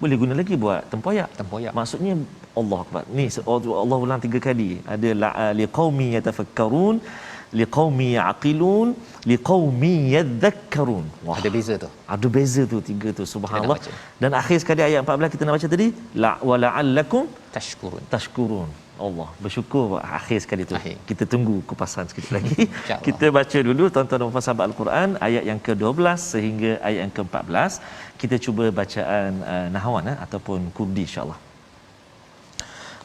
boleh guna lagi buat tempoyak. Maksudnya Allah Akbar ni Allah ulang 3 kali. Ada liqaumi yatafakkarun, liqaumi yaqilun, liqaumi yadhakkarun. Wah, ada beza tu. Ada beza tu 3 tu, subhanallah. Dan akhir sekali ayat 14 kita nak baca tadi, la wala'allakum tashkurun. Allah bersyukur akhir sekali tu. Kita tunggu kupasan sikit lagi. Kita baca dulu tuan-tuan dan puan sahabat Al-Quran ayat yang ke-12 sehingga ayat yang ke-14. Kita cuba bacaan nahwan ataupun kurdi insya-Allah.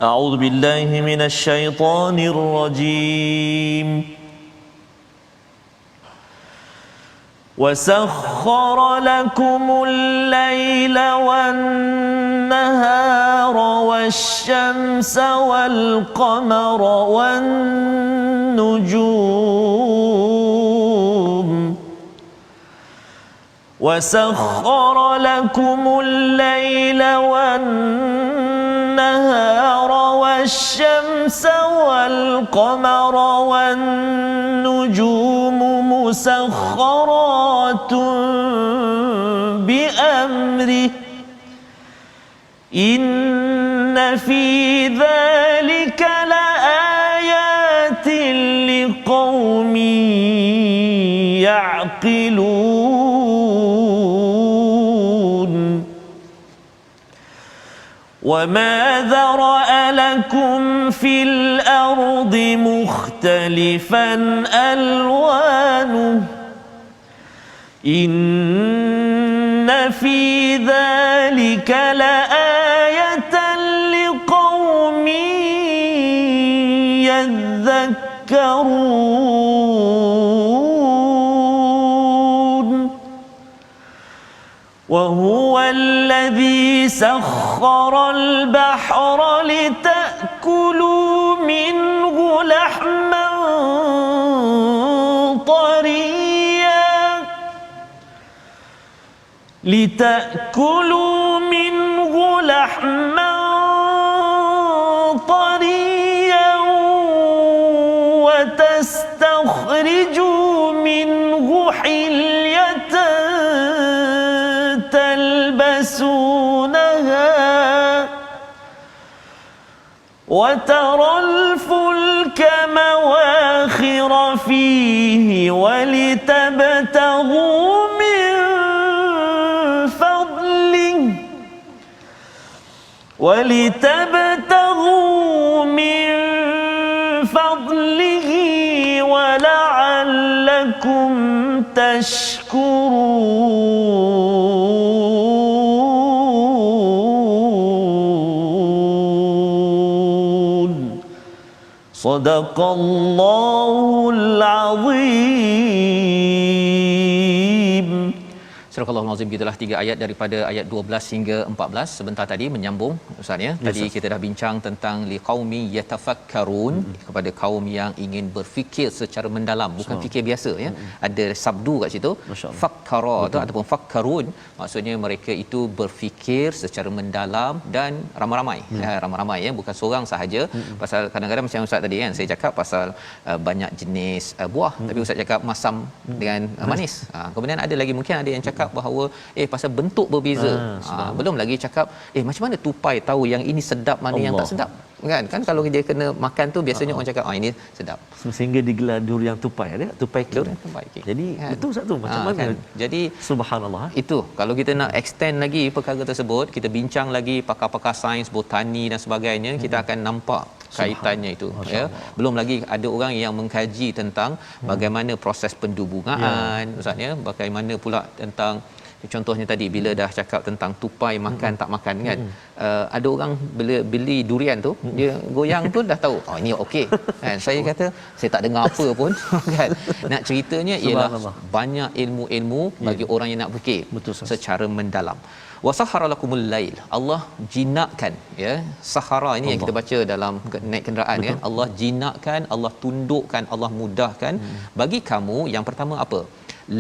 A'udzu billahi minasyaitonir rajim. وسخر لكم الليل والنهار والشمس والقمر والنجوم وسخر لكم الليل والنهار والشمس والقمر والنجوم مسخرات بأمره إن في ذلك لآيات لقوم يعقلون وما ذرأ لكم في الأرض مختلفا ألوانه إن في ذلك لآية لقوم يذكرون وهو الذي سخر البحر لتأكلوا منه لحما طريا وتستخرجوا منه حلية تلبسونها وترى الفلك مواخر فيه ولتبتغوا من فضله ولعلكم تشكرون صدق الله العظيم. Surah Al-Azim, gitulah 3 ayat daripada ayat 12 hingga 14 sebentar tadi menyambung Ustaz ya. Tadi kita dah bincang tentang liqaumi yatafakkarun, kepada kaum yang ingin berfikir secara mendalam, bukan fikir biasa ya. Ada sabdu kat situ, fakkara tu ataupun fakkarun, maksudnya mereka itu berfikir secara mendalam dan ramai-ramai. Ya, ramai-ramai ya, bukan seorang sahaja. Pasal kadang-kadang macam Ustaz tadi kan, saya cakap pasal banyak jenis buah, tapi Ustaz cakap masam dengan manis. Kemudian ada lagi mungkin ada yang cakap bahawa pasal bentuk berbeza. Belum lagi cakap macam mana tupai tahu yang ini sedap, mana Allah yang tak sedap, kan kalau dia kena makan tu biasanya orang cakap ini sedap, sehingga digelar durian tupai, ada tupai kek. Jadi kan, itu satu macam mana kan? Jadi subhanallah, itu kalau kita nak extend lagi perkara tersebut, kita bincang lagi pakar-pakar sains, botani dan sebagainya, kita akan nampak kaitannya itu ya. Belum lagi ada orang yang mengkaji tentang bagaimana proses pendubungan Ustaz ya, bagaimana pula tentang contohnya tadi bila dah cakap tentang tupai makan tak makan kan, ada orang bila beli durian tu dia goyang tu dah tahu ini okey kan. Saya kata saya tak dengar apa pun kan. Nak ceritanya ialah banyak ilmu-ilmu bagi orang yang nak fikir secara mendalam. Wasahara lakumul lail, Allah jinakkan ya. Sahara ini Allah yang kita baca dalam naik kenderaan ya. Allah jinakkan, Allah tundukkan, Allah mudahkan bagi kamu. Yang pertama apa?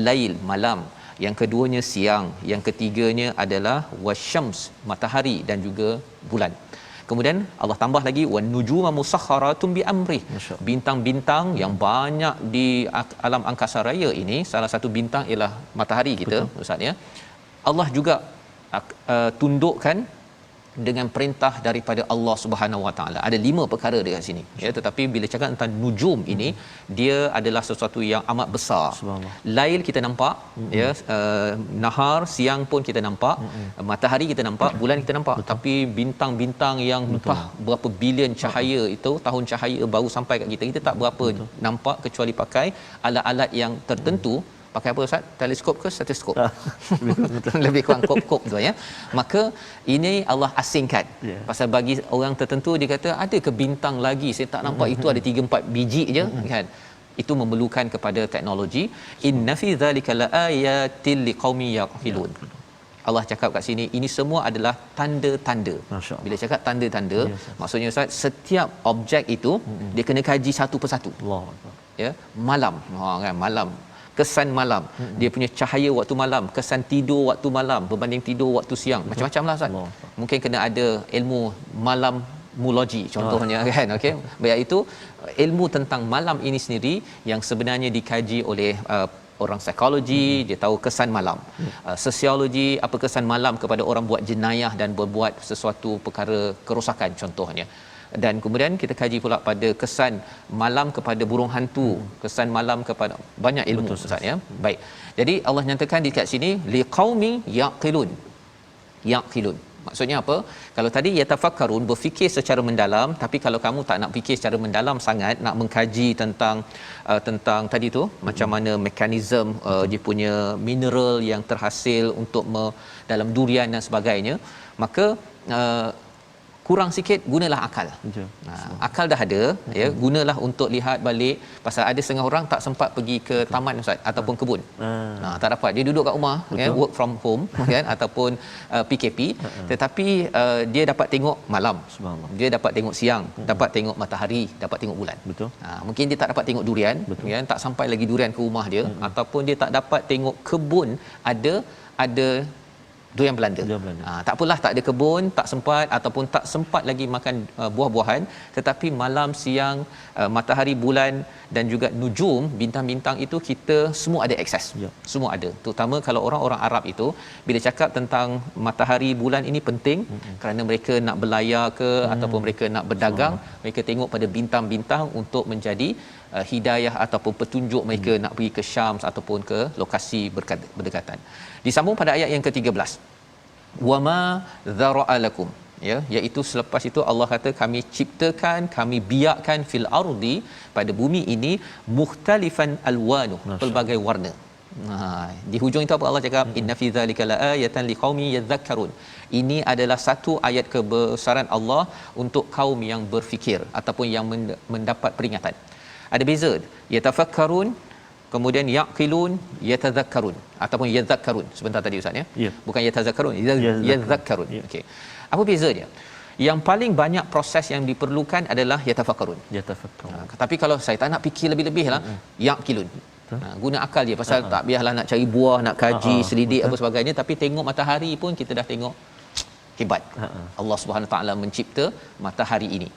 Lail, malam. Yang keduanya siang. Yang ketiganya adalah wasyams, matahari dan juga bulan. Kemudian Allah tambah lagi wan nujuma musakharatun bi amri. Bintang-bintang yang banyak di alam angkasa raya ini, salah satu bintang ialah matahari kita Ustaz ya. Allah juga tundukkan dengan perintah daripada Allah Subhanahu Wa Taala. Ada 5 perkara dekat sini ya, tetapi bila cakap tentang nujum ini, dia adalah sesuatu yang amat besar. Lail kita nampak ya, nahar siang pun kita nampak, matahari kita nampak, bulan kita nampak, tapi bintang-bintang yang entah berapa bilion cahaya itu, tahun cahaya baru sampai kat kita tak berapa nampak kecuali pakai alat-alat yang tertentu. Pakai apa Ustaz? Teleskop ke stetoskop? Lebih kurang kop-kop tu ya. Maka ini Allah asingkan. Pasal bagi orang tertentu dia kata ada ke bintang lagi saya tak nampak, itu ada 3-4 biji je kan. itu memerlukan kepada teknologi. Inna fi dzalika laayatil liqaumin yaqilun. Allah cakap kat sini ini semua adalah tanda-tanda. Bila cakap tanda-tanda, maksudnya Ustaz, setiap objek itu dia kena kaji satu persatu. Ya, malam. Kan malam. Kesan malam. Dia punya cahaya waktu malam, kesan tidur waktu malam berbanding tidur waktu siang. Macam-macamlah Ustaz. Mungkin kena ada ilmu malam mulogi contohnya kan, okey. Baik, itu ilmu tentang malam ini sendiri yang sebenarnya dikaji oleh orang psikologi, dia tahu kesan malam. Sosiologi, apa kesan malam kepada orang buat jenayah dan berbuat sesuatu perkara kerosakan contohnya. Dan kemudian kita kaji pula pada kesan malam kepada burung hantu, kesan malam kepada banyak ilmu Ustaz ya. Baik. Jadi Allah nyatakan di kat sini liqaumi yaqilun. Yaqilun. Maksudnya apa? Kalau tadi yatafakkarun, berfikir secara mendalam, tapi kalau kamu tak nak fikir secara mendalam sangat, nak mengkaji tentang tadi tu macam mana mekanisme dia punya mineral yang terhasil untuk dalam durian dan sebagainya, maka kurang sikit gunalah akal. Akal dah ada, ya, gunalah untuk lihat balik, pasal ada setengah orang tak sempat pergi ke taman Ustaz ataupun kebun. Tak dapat, dia duduk kat rumah, ya, work from home kan, ataupun PKP, tetapi dia dapat tengok malam, dia dapat tengok siang, dapat tengok matahari, dapat tengok bulan. Mungkin dia tak dapat tengok durian, kan, tak sampai lagi durian ke rumah dia, ataupun dia tak dapat tengok kebun ada durian Belanda. Tak apalah, tak ada kebun, tak sempat, ataupun tak sempat lagi makan buah-buahan, tetapi malam, siang, matahari, bulan dan juga nujum, bintang-bintang itu kita semua ada akses. Semua ada. Terutama kalau orang-orang Arab itu bila cakap tentang matahari, bulan ini penting kerana mereka nak berlayar ke ataupun mereka nak berdagang, mereka tengok pada bintang-bintang untuk menjadi hidayah ataupun petunjuk mereka nak pergi ke Syams ataupun ke lokasi berdekatan. Disambung pada ayat yang ke-13. Wama dzara'a lakum, ya, iaitu selepas itu Allah kata kami ciptakan, kami biarkan fil ardi, pada bumi ini, mukhtalifan alwanu, pelbagai warna. Di hujung itu apa Allah cakap? Inna fi dzalika laayatan liqaumin yadhakkarun. Ini adalah satu ayat kebesaran Allah untuk kaum yang berfikir ataupun yang mendapat peringatan. Ada beza, yatafakkarun, kemudian yaqilun, yatazakkarun ataupun yadhakkarun sebentar tadi Ustaz ya. Bukan yatazakkarun, yadhakkarun. Okey. Apa bezanya? Yang paling banyak proses yang diperlukan adalah yatafakkarun. Tapi kalau saya tak nak fikir lebih-lebihlah, yaqilun. Guna akal je, pasal tak biarlah nak cari buah, nak kaji, selidik apa sebagainya, tapi tengok matahari pun kita dah tengok hebat. Allah Subhanahu taala mencipta matahari ini.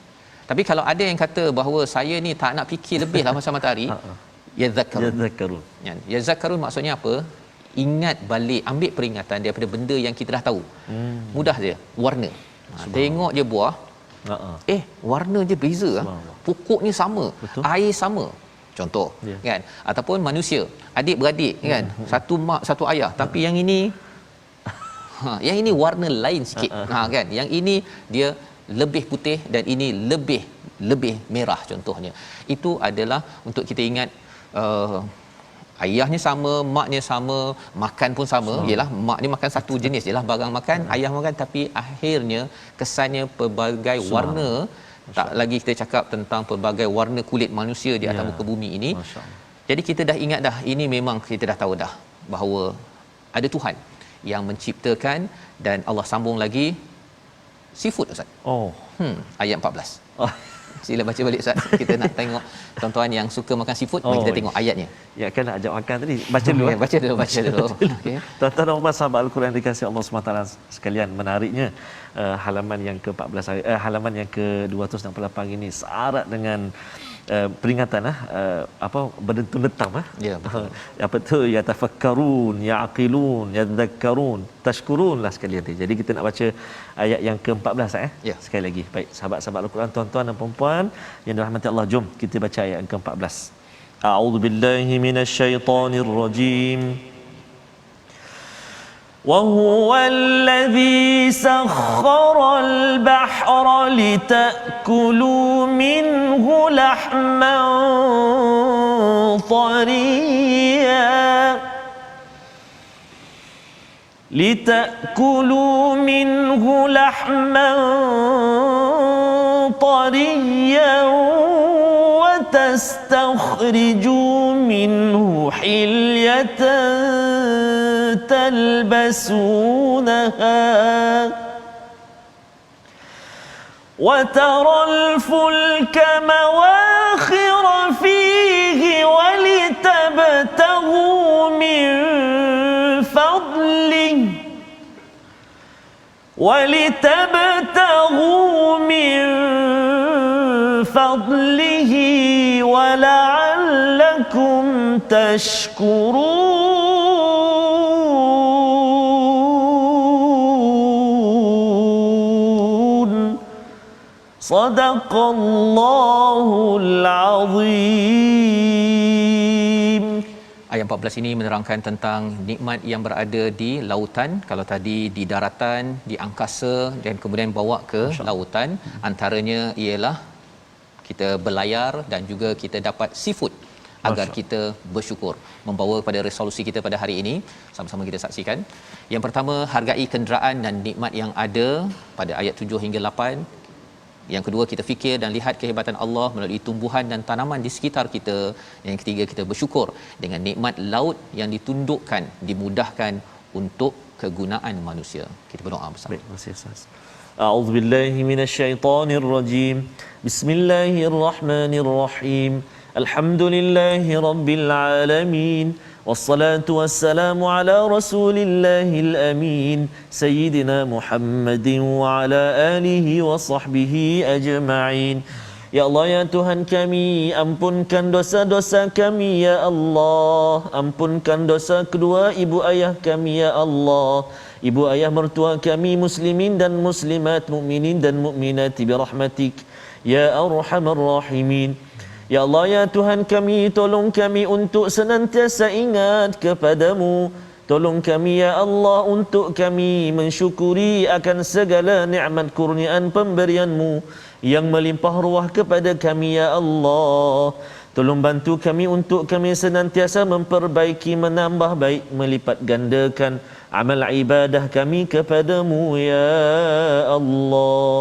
Tapi kalau ada yang kata bahawa saya ni tak nak fikir lebihlah pasal matahari, yadhakkarun. Yadhakkarun maksudnya apa? Ingat balik, ambil peringatan daripada benda yang kita dah tahu. Mudah je, warna. Tengok je buah, warna je beza. Pokoknya sama, air sama. Contoh, kan? Ataupun manusia, adik-beradik, kan? Satu mak, satu ayah, tapi yang ini yang ini warna lain sikit. Kan? Yang ini dia lebih putih dan ini lebih merah contohnya. Itu adalah untuk kita ingat ayahnya sama, maknya sama, makan pun sama. Yalah, mak ni makan satu jenis jelah barang makan, ayah makan, tapi akhirnya kesannya pelbagai warna. Tak lagi kita cakap tentang pelbagai warna kulit manusia di atas muka bumi ini. Jadi kita dah ingat dah, ini memang kita dah tahu dah bahawa ada Tuhan yang menciptakan. Dan Allah sambung lagi seafood Ustaz. Ayat 14. Sila baca balik Ustaz. Kita nak tengok tuan-tuan yang suka makan seafood, mari kita tengok ayatnya. Ya, kan nak ajak makan tadi. Baca dulu. Baca dulu. Okey. Tuan-tuan dan puan sahabat Al-Quran dikasihi Allah SWT sekalian, menariknya halaman yang ke-14, halaman yang ke-268 ini syarat dengan peringatan berdentang ya, betul. Apa tu, yatafakkarun, yaqilun, yadhakkarun, tashkurunlah sekali nanti. Jadi kita nak baca ayat yang ke-14 ya. Sekali lagi. Baik, sahabat-sahabat Al-Quran, tuan-tuan dan puan-puan yang dirahmati Allah, jom kita baca ayat yang ke-14. A'udzubillahi minasyaitonir rajim. وهو الذي سخر البحر لتأكلوا منه لحما طريا وتستخرجوا منه حلية تلبسونها وترى الفلك مواخر فيه ولتبتغوا من فضله ولعلكم تشكرون صدق الله العظيم. Ayat 14 ini menerangkan tentang nikmat yang berada di lautan. Kalau tadi di daratan, di angkasa dan kemudian bawa ke lautan, antaranya ialah kita berlayar dan juga kita dapat seafood agar kita bersyukur. Membawa kepada resolusi kita pada hari ini, sama-sama kita saksikan. Yang pertama, hargai kenderaan dan nikmat yang ada pada ayat 7 hingga 8. Yang kedua, kita fikir dan lihat kehebatan Allah melalui tumbuhan dan tanaman di sekitar kita. Yang ketiga, kita bersyukur dengan nikmat laut yang ditundukkan, dimudahkan untuk kegunaan manusia. Kita berdoa bersama. Baik, terima kasih Ustaz. A'udzubillahi minasyaitonirrajim. Bismillahirrahmanirrahim. Alhamdulillahi rabbil alamin. والصلاة والسلام على رسول الله الأمين سيدنا محمد وعلى آله وصحبه أجمعين. Ya Allah, ya Tuhan kami, ampunkan dosa-dosa kami ya Allah. Ampunkan dosa kedua ibu ayah kami ya Allah. Ibu ayah mertua kami muslimin dan muslimat, mukminin dan mukminat bi rahmatik ya arhamar rahimin. Ya Allah, ya Tuhan kami, tolong kami untuk senantiasa ingat kepadamu. Tolong kami ya Allah untuk kami mensyukuri akan segala nikmat kurniaan pemberian-Mu yang melimpah ruah kepada kami ya Allah. Tolong bantu kami untuk kami senantiasa memperbaiki, menambah baik, melipat gandakan amal ibadah kami kepadamu ya Allah.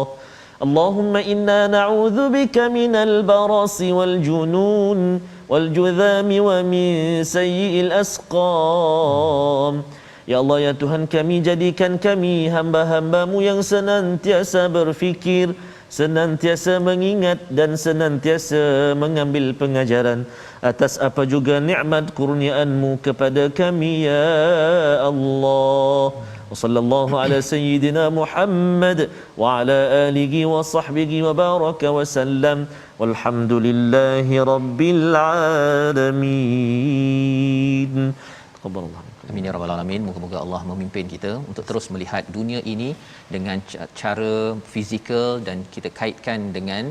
Allahumma inna na'udzu bika minal barasi wal junun wal judhami wa min sayyi'il asqam. Ya Allah, ya Tuhan kami, jadikan kami hamba-hamba-Mu yang senantiasa berfikir, senantiasa mengingat dan senantiasa mengambil pengajaran atas apa juga nikmat kurniaan-Mu kepada kami ya Allah. وصلى الله على سيدنا محمد وعلى آله وصحبه وبارك وسلم والحمد لله رب العالمين. تقبل الله. Amin ya rabbal alamin. Moga-moga Allah memimpin kita untuk terus melihat dunia ini dengan cara fizikal dan kita kaitkan dengan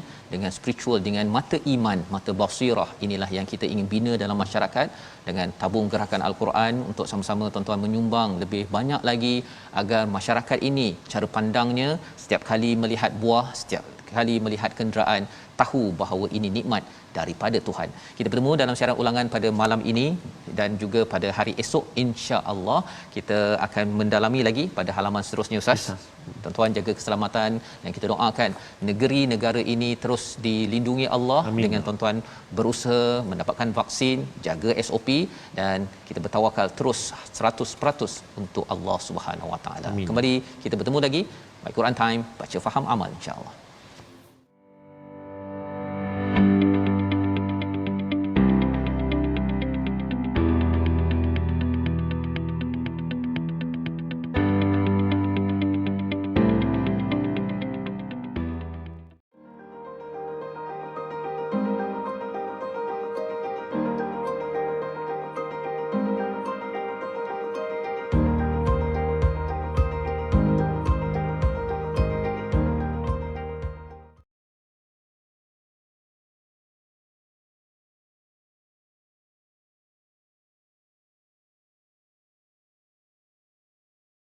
spiritual, dengan mata iman, mata basirah. Inilah yang kita ingin bina dalam masyarakat dengan tabung gerakan Al-Quran untuk sama-sama tuan-tuan menyumbang lebih banyak lagi agar masyarakat ini cara pandangnya setiap kali melihat buah, setiap kali melihat kenderaan, tahu bahawa ini nikmat daripada Tuhan. Kita bertemu dalam siaran ulangan pada malam ini dan juga pada hari esok, insya-Allah kita akan mendalami lagi pada halaman seterusnya Ustaz. Tuan-tuan jaga keselamatan dan kita doakan negeri negara ini terus dilindungi Allah. Amin. Dengan tuan-tuan berusaha mendapatkan vaksin, jaga SOP dan kita bertawakal terus 100% untuk Allah Subhanahu Wa Taala. Kembali kita bertemu lagi My Quran Time, baca faham amal insya-Allah.